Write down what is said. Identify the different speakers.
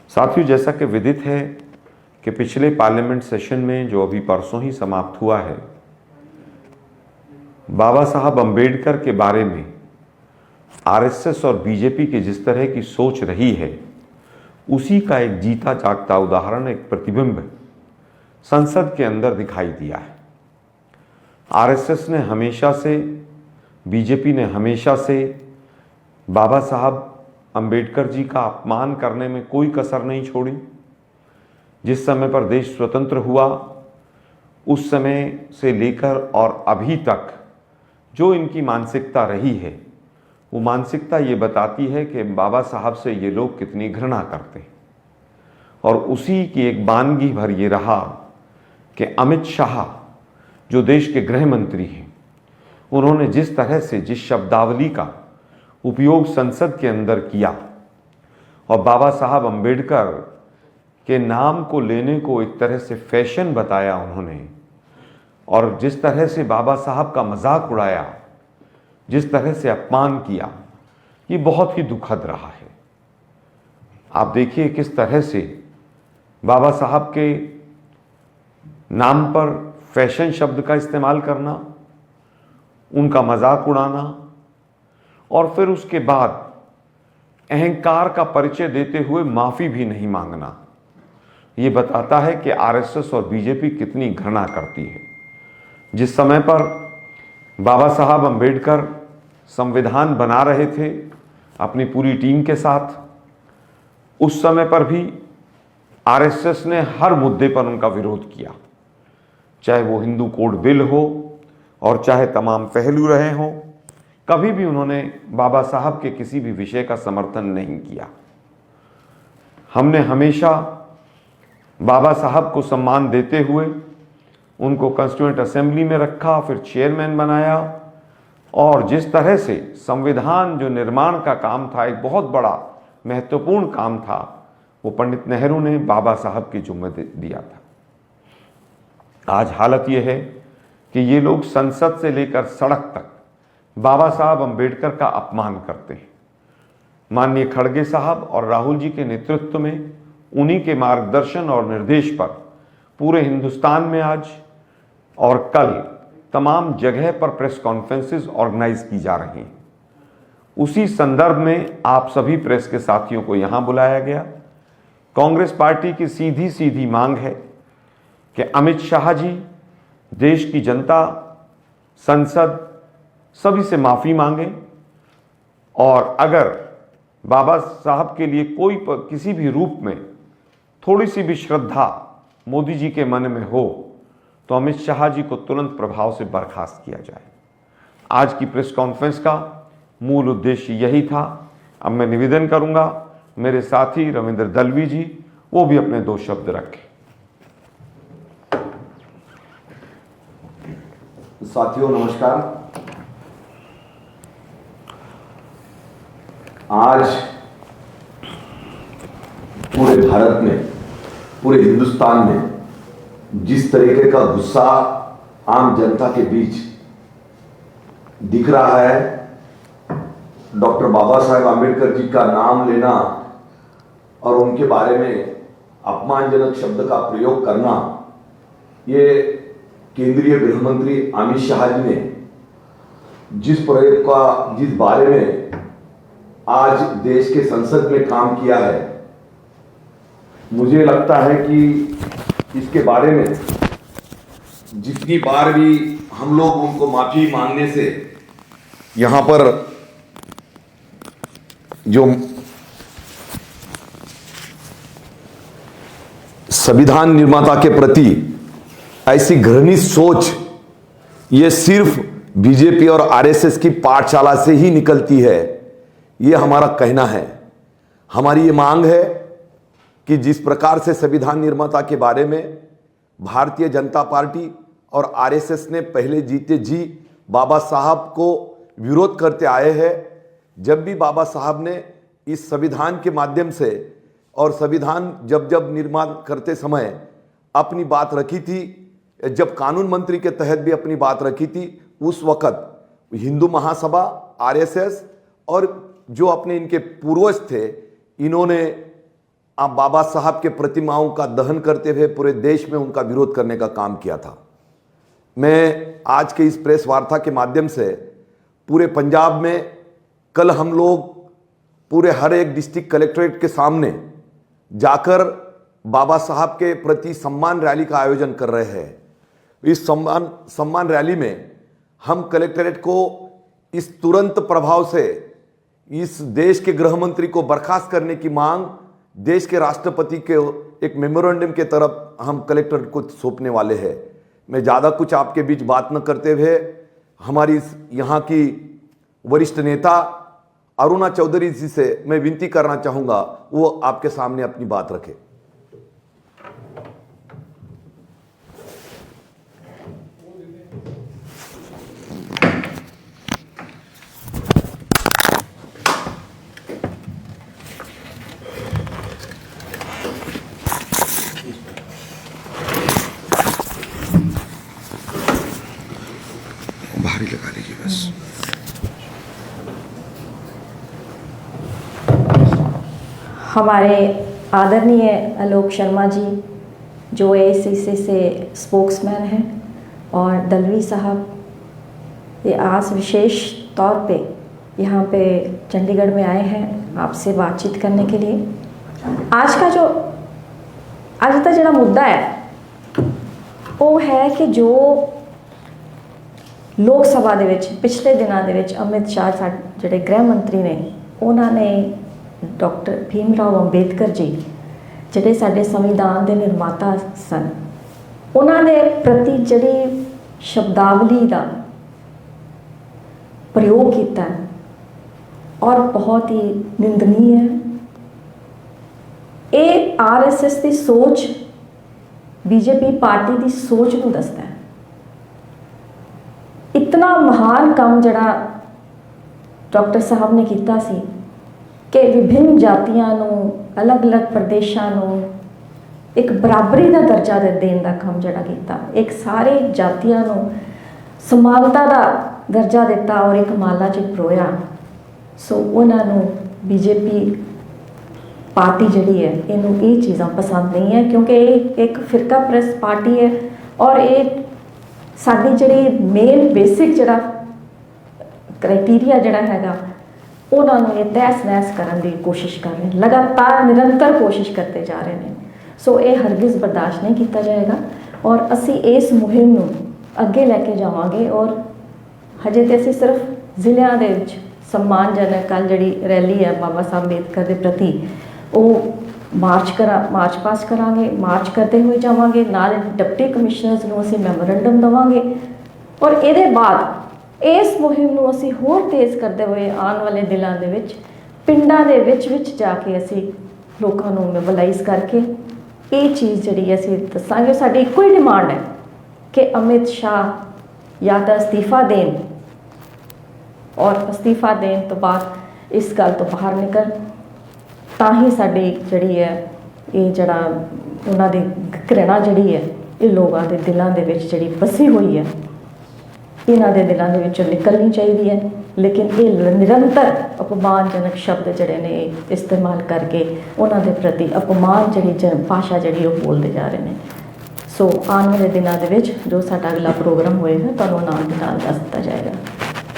Speaker 1: साथियों, जैसा कि विदित है कि पिछले पार्लियामेंट सेशन में जो अभी परसों ही समाप्त हुआ है, बाबा साहब अंबेडकर के बारे में आरएसएस और बीजेपी की जिस तरह की सोच रही है, उसी का एक जीता जागता उदाहरण, एक प्रतिबिंब संसद के अंदर दिखाई दिया है। आरएसएस ने हमेशा से, बीजेपी ने हमेशा से बाबा साहब अंबेडकर जी का अपमान करने में कोई कसर नहीं छोड़ी। जिस समय पर देश स्वतंत्र हुआ, उस समय से लेकर और अभी तक जो इनकी मानसिकता रही है, वो मानसिकता ये बताती है कि बाबा साहब से ये लोग कितनी घृणा करते हैं। और उसी की एक बानगी भर ये रहा कि अमित शाह जो देश के गृह मंत्री हैं, उन्होंने जिस तरह से, जिस शब्दावली का उपयोग संसद के अंदर किया और बाबा साहब अंबेडकर के नाम को लेने को एक तरह से फैशन बताया उन्होंने, और जिस तरह से बाबा साहब का मजाक उड़ाया, जिस तरह से अपमान किया, ये बहुत ही दुखद रहा है। आप देखिए किस तरह से बाबा साहब के नाम पर फैशन शब्द का इस्तेमाल करना, उनका मजाक उड़ाना और फिर उसके बाद अहंकार का परिचय देते हुए माफी भी नहीं मांगना, ये बताता है कि आरएसएस और बीजेपी कितनी घृणा करती है। जिस समय पर बाबा साहब अंबेडकर संविधान बना रहे थे अपनी पूरी टीम के साथ, उस समय पर भी आरएसएस ने हर मुद्दे पर उनका विरोध किया, चाहे वो हिंदू कोड बिल हो और चाहे तमाम पहलू रहे हों। कभी भी उन्होंने बाबा साहब के किसी भी विषय का समर्थन नहीं किया। हमने हमेशा बाबा साहब को सम्मान देते हुए उनको कॉन्स्टिट्यूएंट असेंबली में रखा, फिर चेयरमैन बनाया, और जिस तरह से संविधान जो निर्माण का काम था, एक बहुत बड़ा महत्वपूर्ण काम था, वो पंडित नेहरू ने बाबा साहब की जिम्मे दिया था। आज हालत ये है कि ये लोग संसद से लेकर सड़क तक बाबा साहब अंबेडकर का अपमान करते हैं। माननीय खड़गे साहब और राहुल जी के नेतृत्व में, उन्हीं के मार्गदर्शन और निर्देश पर पूरे हिंदुस्तान में आज और कल तमाम जगह पर प्रेस कॉन्फ्रेंसेस ऑर्गेनाइज की जा रही हैं। उसी संदर्भ में आप सभी प्रेस के साथियों को यहां बुलाया गया। कांग्रेस पार्टी की सीधी सीधी मांग है कि अमित शाह जी, देश की जनता, संसद, सभी से माफी मांगे, और अगर बाबा साहब के लिए कोई किसी भी रूप में थोड़ी सी भी श्रद्धा मोदी जी के मन में हो, तो अमित शाह जी को तुरंत प्रभाव से बर्खास्त किया जाए। आज की प्रेस कॉन्फ्रेंस का मूल उद्देश्य यही था। अब मैं निवेदन करूंगा मेरे साथी रविंद्र दलवी जी, वो भी अपने दो शब्द रखें।
Speaker 2: साथियों नमस्कार। आज पूरे भारत में, पूरे हिंदुस्तान में जिस तरीके का गुस्सा आम जनता के बीच दिख रहा है, डॉक्टर बाबा साहेब आम्बेडकर जी का नाम लेना और उनके बारे में अपमानजनक शब्द का प्रयोग करना, ये केंद्रीय गृह मंत्री अमित शाह जी ने जिस प्रयोग का, जिस बारे में आज देश के संसद में काम किया है, मुझे लगता है कि इसके बारे में जितनी बार भी हम लोग उनको माफी मांगने से, यहां पर जो संविधान निर्माता के प्रति ऐसी घृणित सोच, ये सिर्फ बीजेपी और आरएसएस की पाठशाला से ही निकलती है, ये हमारा कहना है। हमारी ये मांग है कि जिस प्रकार से संविधान निर्माता के बारे में भारतीय जनता पार्टी और आरएसएस ने पहले जीते जी बाबा साहब को विरोध करते आए हैं, जब भी बाबा साहब ने इस संविधान के माध्यम से और संविधान जब जब निर्माण करते समय अपनी बात रखी थी, जब कानून मंत्री के तहत भी अपनी बात रखी थी, उस वक्त हिंदू महासभा, आरएसएस और जो अपने इनके पूर्वज थे, इन्होंने आप बाबा साहब के प्रतिमाओं का दहन करते हुए पूरे देश में उनका विरोध करने का काम किया था। मैं आज के इस प्रेस वार्ता के माध्यम से पूरे पंजाब में कल हम लोग पूरे हर एक डिस्ट्रिक्ट कलेक्ट्रेट के सामने जाकर बाबा साहब के प्रति सम्मान रैली का आयोजन कर रहे हैं। इस सम्मान रैली में हम कलेक्ट्रेट को इस तुरंत प्रभाव से इस देश के गृह मंत्री को बर्खास्त करने की मांग देश के राष्ट्रपति के एक मेमोरेंडम के तरफ हम कलेक्ट्रेट को सौंपने वाले हैं। मैं ज़्यादा कुछ आपके बीच बात न करते हुए हमारी यहाँ की वरिष्ठ नेता अरुणा चौधरी जी से मैं विनती करना चाहूँगा वो आपके सामने अपनी बात रखें।
Speaker 1: बाहर ही लगा लीजिए बस।
Speaker 3: हमारे आदरणीय आलोक शर्मा जी जो एआईसीसी से स्पोक्समैन हैं और दलवी साहब ये आज विशेष तौर पे यहाँ पे चंडीगढ़ में आए हैं आपसे बातचीत करने के लिए। आज का जो मुद्दा है वो है कि जो लोक सभा ਦੇ ਵਿੱਚ ਪਿਛਲੇ ਦਿਨਾਂ ਦੇ ਵਿੱਚ ਅਮਿਤ ਸ਼ਾਹ ਜਿਹੜੇ ਗ੍ਰਹਿ ਮੰਤਰੀ ਨੇ ਉਹਨਾਂ ਨੇ ਡਾਕਟਰ ਭੀਮ ਰਾਓ ਅੰਬੇਦਕਰ ਜੀ ਜਿਹੜੇ ਸਾਡੇ ਸੰਵਿਧਾਨ ਦੇ ਨਿਰਮਾਤਾ ਸਨ ਉਹਨਾਂ ਦੇ ਪ੍ਰਤੀ ਜਿਹੜੀ ਸ਼ਬਦਾਵਲੀ ਦਾ ਪ੍ਰਯੋਗ ਕੀਤਾ ਔਰ ਬਹੁਤ ਹੀ ਨਿੰਦਨੀय ਹੈ। ਇਹ ਆਰਐਸਐਸ ਦੀ ਸੋਚ ਬੀਜੇਪੀ ਪਾਰਟੀ ਦੀ ਸੋਚ ਨੂੰ ਦੱਸਦਾ ਹੈ। इतना महान काम जड़ा डॉक्टर साहब ने किया सी कि विभिन्न जातियां अलग अलग प्रदेशों एक बराबरी का दर्जा देने का काम जड़ा किया, एक सारे जातियां समानता का दर्जा दिता और एक माला च परोया। सो उन्होंने बीजेपी पार्टी जी है इनू ये चीज़ां पसंद नहीं है क्योंकि ये एक फिरका प्रस्त पार्टी है और ये साडी जिहड़ी मेन बेसिक जिहड़ा क्राइटेरिया जिहड़ा हैगा उन्होंने ये तहस नहस करने की कोशिश कर रहे हैं, लगातार निरंतर कोशिश करते जा रहे हैं। सो ये हरगिज़ बर्दाश्त नहीं किया जाएगा और असी इस मुहिम नूं अगे लैके जावांगे। और हजे तो असी सिर्फ जिलियां दे विच सम्मानजनक कल जिहड़ी रैली है बाबा साहब अंबेदकर के प्रति वो मार्च पास करांगे, मार्च करते हुए जावांगे, नाल डिप्टी कमिश्नर्स नूं असीं मैमोरेंडम देवांगे और इहदे बाद इस मुहिम नूं असीं होर तेज़ करते हुए आने वाले दिनां दे विच पिंडां दे विच जाके असीं लोकां नूं मोबिलाइज़ करके ये चीज़ जिहड़ी असीं दस्सांगे। साडी इक्को ही डिमांड है कि अमित शाह या तो अस्तीफा देन और अस्तीफा देने तो बाद इस गल तो बाहर निकल ਤਾਂ ही साडी जिहड़ी है ये जड़ा उन्हां दी घृणा जिहड़ी है ये लोगों के दिलों के विच जिहड़ी बसी हुई है इन्हां दे दिलों के विचों निकलनी चाहिए है। लेकिन ये निरंतर अपमानजनक शब्द जिहड़े ने इस्तेमाल करके उन्हां दे प्रति अपमान जिहड़ी भाषा जिहड़ी वो बोलते जा रहे हैं। सो आने वाले दिनों के विच जो साडा अगला प्रोग्राम होएगा तुहानूं नाल दे नाल दस दित्ता जाएगा।